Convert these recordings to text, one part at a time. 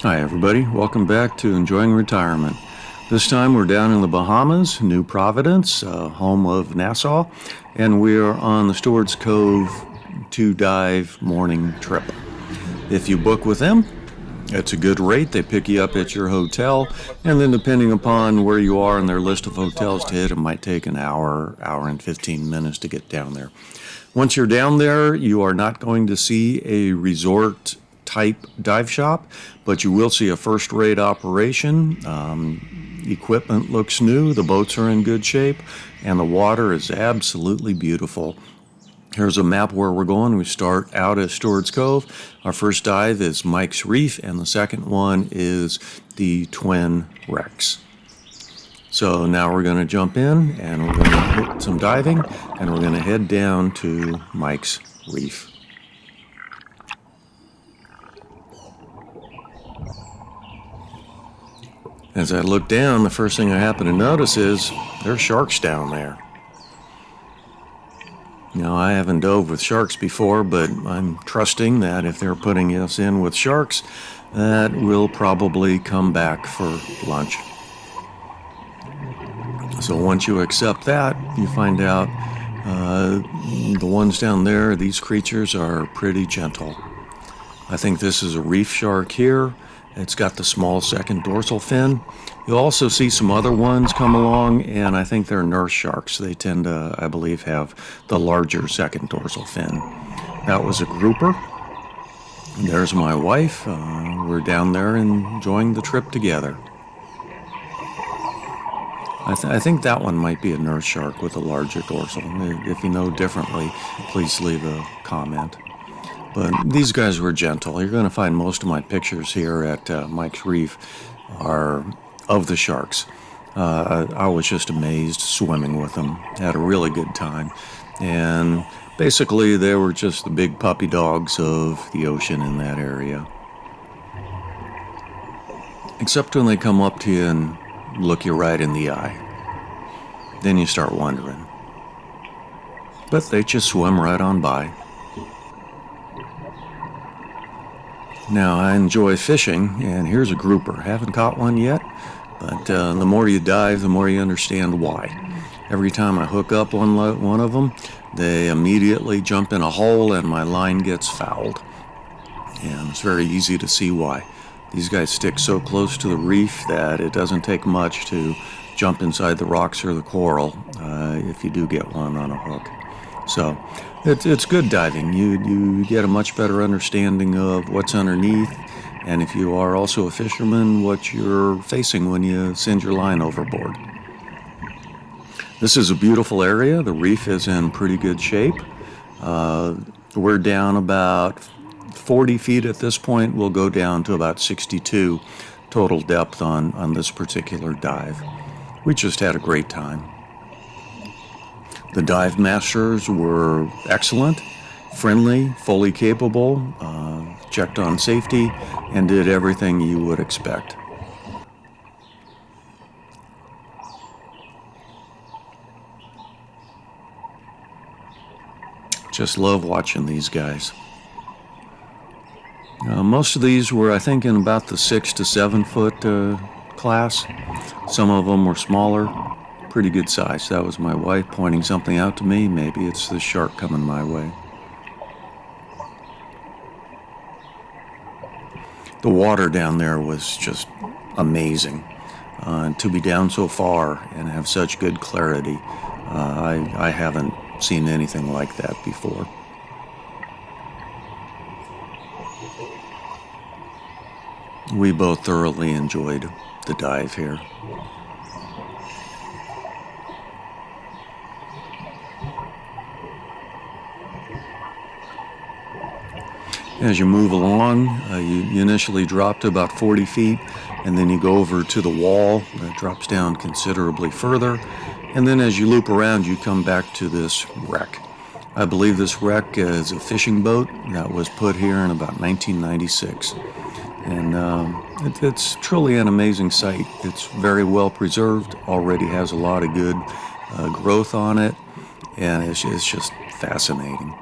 Hi everybody, welcome back to Enjoying Retirement. This time we're down in the Bahamas, New Providence, home of Nassau, and we are on the Stuart's Cove 2-dive morning trip. If you book with them, it's a good rate. They pick you up at your hotel, and then depending upon where you are in their list of hotels to hit, it might take an hour and 15 minutes to get down there. Once you're down there, you are not going to see a resort type dive shop, but you will see a first-rate operation. Equipment looks new, the boats are in good shape, and the water is absolutely beautiful. Here's a map where we're going. We start out at Stuart's Cove. Our first dive is Mike's Reef, and the second one is the Twin Wrecks. So now we're going to jump in, and we're going to hit some diving, and we're going to head down to Mike's Reef. As I look down, the first thing I happen to notice is there's sharks down there. Now, I haven't dove with sharks before, but I'm trusting that if they're putting us in with sharks, that we'll probably come back for lunch. So once you accept that, you find out the ones down there, these creatures are pretty gentle. I think this is a reef shark here. It's got the small second dorsal fin. You'll also see some other ones come along, and I think they're nurse sharks. They tend to, I believe, have the larger second dorsal fin. That was a grouper. There's my wife. We're down there enjoying the trip together. I think that one might be a nurse shark with a larger dorsal. If you know differently, please leave a comment. But these guys were gentle. You're going to find most of my pictures here at Mike's Reef are of the sharks. I was just amazed swimming with them. Had a really good time. And basically, they were just the big puppy dogs of the ocean in that area. Except when they come up to you and look you right in the eye. Then you start wondering. But they just swim right on by. Now, I enjoy fishing, and here's a grouper. Haven't caught one yet, but the more you dive, the more you understand why. Every time I hook up on one of them, they immediately jump in a hole and my line gets fouled. And it's very easy to see why. These guys stick so close to the reef that it doesn't take much to jump inside the rocks or the coral if you do get one on a hook. So it's good diving. You get a much better understanding of what's underneath, and if you are also a fisherman, what you're facing when you send your line overboard. This is a beautiful area. The reef is in pretty good shape. We're down about 40 feet at this point. We'll go down to about 62 total depth on this particular dive. We just had a great time. The dive masters were excellent, friendly, fully capable, checked on safety, and did everything you would expect. Just love watching these guys. Most of these were, I think, in about the 6 to 7 foot class. Some of them were smaller. Pretty good size. That was my wife pointing something out to me. Maybe it's the shark coming my way. The water down there was just amazing. To be down so far and have such good clarity, I haven't seen anything like that before. We both thoroughly enjoyed the dive here. As you move along, you initially drop to about 40 feet, and then you go over to the wall that drops down considerably further. And then as you loop around, you come back to this wreck. I believe this wreck is a fishing boat that was put here in about 1996. And it's truly an amazing site. It's very well preserved, already has a lot of good growth on it, and it's just fascinating.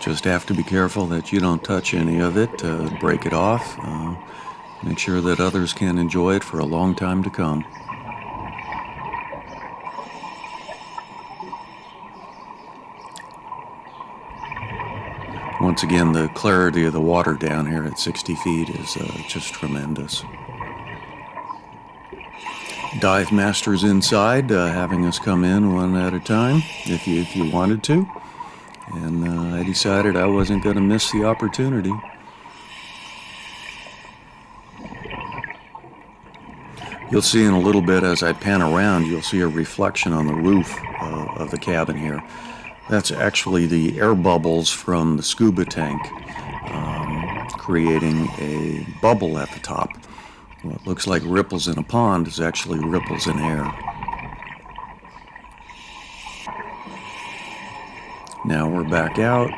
Just have to be careful that you don't touch any of it, break it off, make sure that others can enjoy it for a long time to come. Once again, the clarity of the water down here at 60 feet is just tremendous. Dive masters inside, having us come in one at a time if you wanted to. And I decided I wasn't going to miss the opportunity. You'll see in a little bit as I pan around, you'll see a reflection on the roof of the cabin here. That's actually the air bubbles from the scuba tank creating a bubble at the top. What looks like ripples in a pond is actually ripples in air. Now we're back out,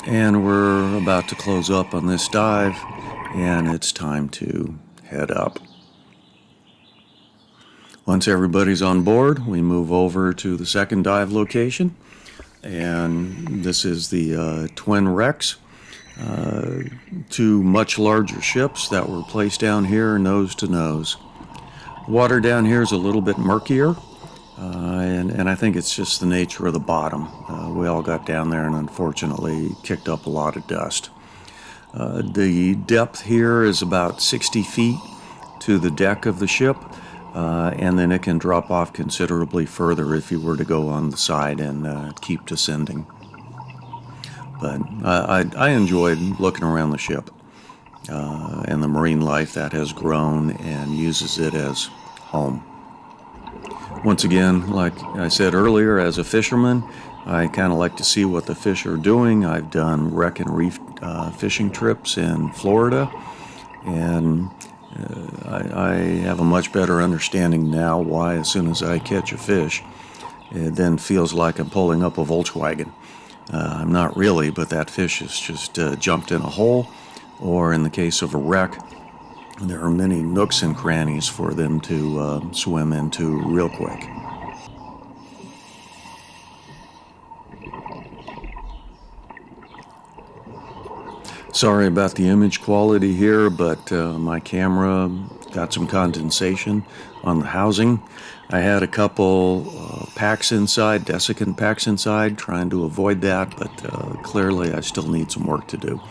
and we're about to close up on this dive, and it's time to head up. Once everybody's on board, we move over to the second dive location, and this is the twin wrecks, two much larger ships that were placed down here nose to nose. Water down here is a little bit murkier. And I think it's just the nature of the bottom. We all got down there and unfortunately kicked up a lot of dust. The depth here is about 60 feet to the deck of the ship, and then it can drop off considerably further if you were to go on the side and keep descending. But I enjoyed looking around the ship and the marine life that has grown and uses it as home. Once again, like I said earlier, as a fisherman, I kind of like to see what the fish are doing. I've done wreck and reef fishing trips in Florida, and I have a much better understanding now why as soon as I catch a fish, it then feels like I'm pulling up a Volkswagen. I'm not really, but that fish has just jumped in a hole, or in the case of a wreck, there are many nooks and crannies for them to swim into real quick. Sorry about the image quality here, but my camera got some condensation on the housing. I had a couple packs inside, desiccant packs inside, trying to avoid that, but clearly I still need some work to do.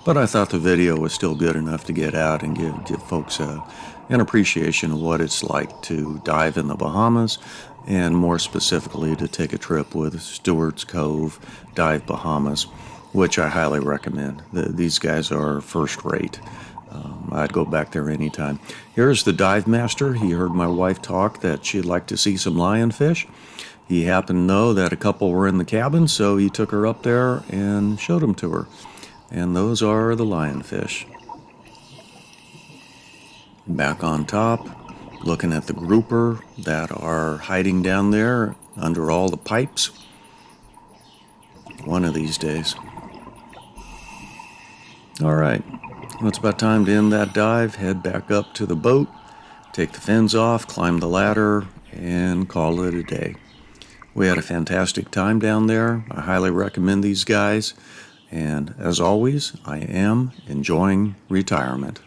But I thought the video was still good enough to get out and give folks an appreciation of what it's like to dive in the Bahamas, and more specifically to take a trip with Stuart's Cove Dive Bahamas, which I highly recommend. These guys are first rate. I'd go back there anytime. Here's the dive master. He heard my wife talk that she'd like to see some lionfish. He happened to know that a couple were in the cabin, so he took her up there and showed them to her. And those are the lionfish. Back on top, looking at the grouper that are hiding down there under all the pipes. One of these days. All right, well, it's about time to end that dive, head back up to the boat, take the fins off, climb the ladder, and call it a day. We had a fantastic time down there. I highly recommend these guys. And as always, I am enjoying retirement.